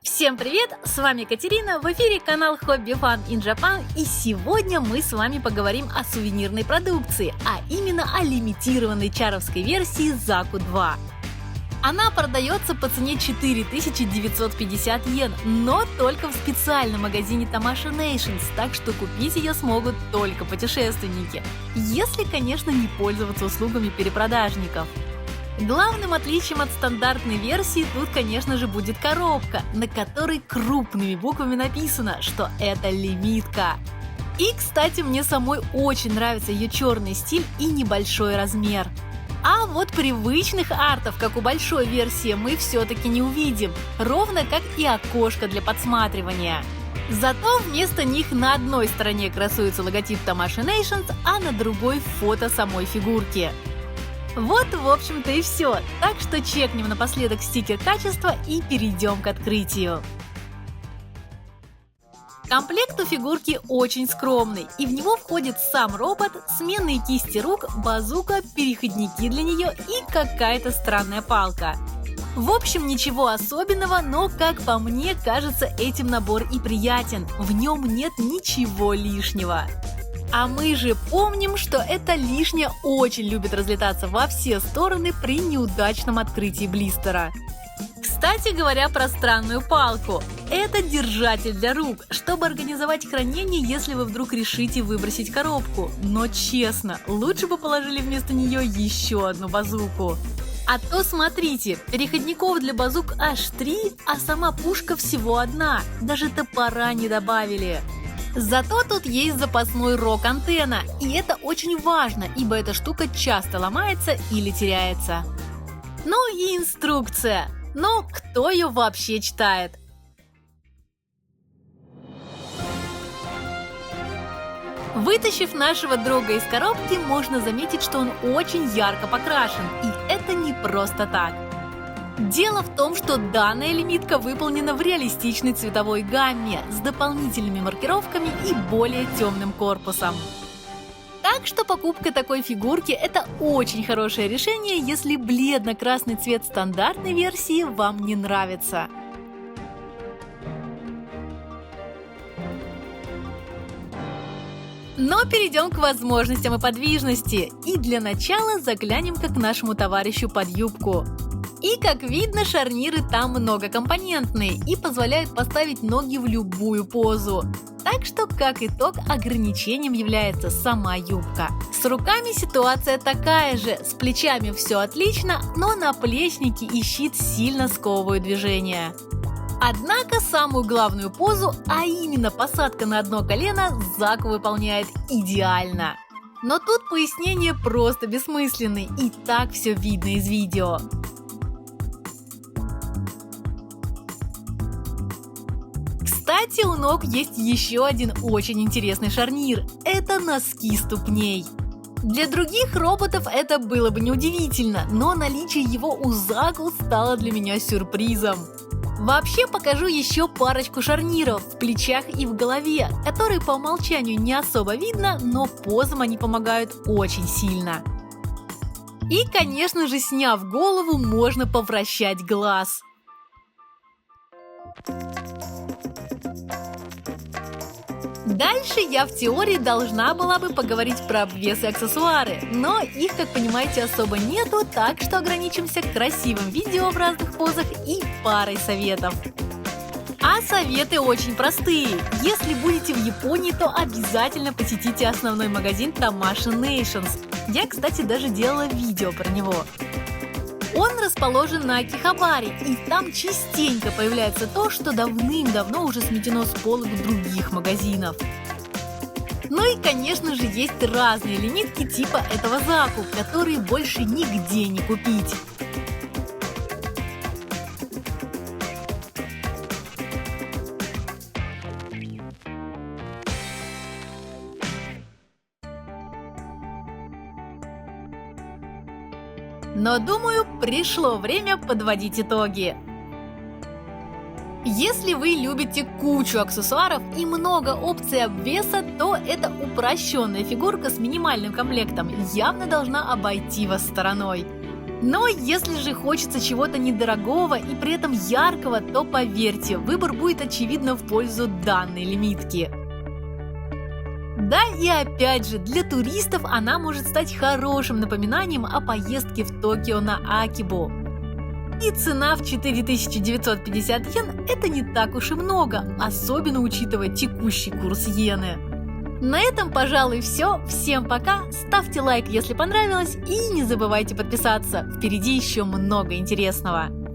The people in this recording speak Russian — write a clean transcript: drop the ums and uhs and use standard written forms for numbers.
Всем привет! С вами Катерина, в эфире канал Hobby Fun in Japan, и сегодня мы с вами поговорим о сувенирной продукции, а именно о лимитированной чаровской версии Заку 2. Она продается по цене 4950 йен, но только в специальном магазине Tamashii Nations, так что купить ее смогут только путешественники, если, конечно, не пользоваться услугами перепродажников. Главным отличием от стандартной версии тут, конечно же, будет коробка, на которой крупными буквами написано, что это лимитка. И, кстати, мне самой очень нравится ее черный стиль и небольшой размер. А вот привычных артов, как у большой версии, мы все-таки не увидим, ровно как и окошко для подсматривания. Зато вместо них на одной стороне красуется логотип Tamashii Nations, а на другой фото самой фигурки. Вот, в общем-то, и все. Так что чекнем напоследок стикер качества и перейдем к открытию. Комплект у фигурки очень скромный, и в него входит сам робот, сменные кисти рук, базука, переходники для нее и какая-то странная палка. В общем, ничего особенного, но, как по мне, кажется, этим набор и приятен. В нем нет ничего лишнего. А мы же помним, что это лишнее очень любит разлетаться во все стороны при неудачном открытии блистера. Кстати говоря про странную палку, это держатель для рук, чтобы организовать хранение, если вы вдруг решите выбросить коробку. Но честно, лучше бы положили вместо нее еще одну базуку. А то смотрите, переходников для базук аж 3, а сама пушка всего одна, даже топора не добавили. Зато тут есть запасной рок-антенна, и это очень важно, ибо эта штука часто ломается или теряется. Ну и инструкция. Но кто ее вообще читает? Вытащив нашего друга из коробки, можно заметить, что он очень ярко покрашен, и это не просто так. Дело в том, что данная лимитка выполнена в реалистичной цветовой гамме с дополнительными маркировками и более темным корпусом. Так что покупка такой фигурки – это очень хорошее решение, если бледно-красный цвет стандартной версии вам не нравится. Но перейдем к возможностям и подвижности. И для начала заглянем-ка к нашему товарищу под юбку. И как видно, шарниры там многокомпонентные и позволяют поставить ноги в любую позу. Так что, как итог, ограничением является сама юбка. С руками ситуация такая же, с плечами все отлично, но наплечники и щит сильно сковывают движение. Однако самую главную позу, а именно посадка на одно колено, Заку выполняет идеально. Но тут пояснение просто бессмысленное, и так все видно из видео. Кстати, у ног есть еще один очень интересный шарнир – это носки ступней. Для других роботов это было бы неудивительно, но наличие его у Заку стало для меня сюрпризом. Вообще покажу еще парочку шарниров в плечах и в голове, которые по умолчанию не особо видно, но позам они помогают очень сильно. И, конечно же, сняв голову, можно повращать глаз. Дальше я в теории должна была бы поговорить про обвес и аксессуары, но их, как понимаете, особо нету, так что ограничимся красивым видео в разных позах и парой советов. А советы очень простые. Если будете в Японии, то обязательно посетите основной магазин Tamashii Nations. Я, кстати, даже делала видео про него. Он расположен на Акихабаре, и там частенько появляется то, что давным-давно уже сметено с полок других магазинов. Ну и, конечно же, есть разные лимитки типа этого Заку, которые больше нигде не купить. Но, думаю, пришло время подводить итоги. Если вы любите кучу аксессуаров и много опций обвеса, то эта упрощенная фигурка с минимальным комплектом явно должна обойти вас стороной. Но если же хочется чего-то недорогого и при этом яркого, то поверьте, выбор будет очевидно в пользу данной лимитки. Да и опять же, для туристов она может стать хорошим напоминанием о поездке в Токио на Акибу. И цена в 4950 йен – это не так уж и много, особенно учитывая текущий курс иены. На этом, пожалуй, все. Всем пока, ставьте лайк, если понравилось, и не забывайте подписаться. Впереди еще много интересного.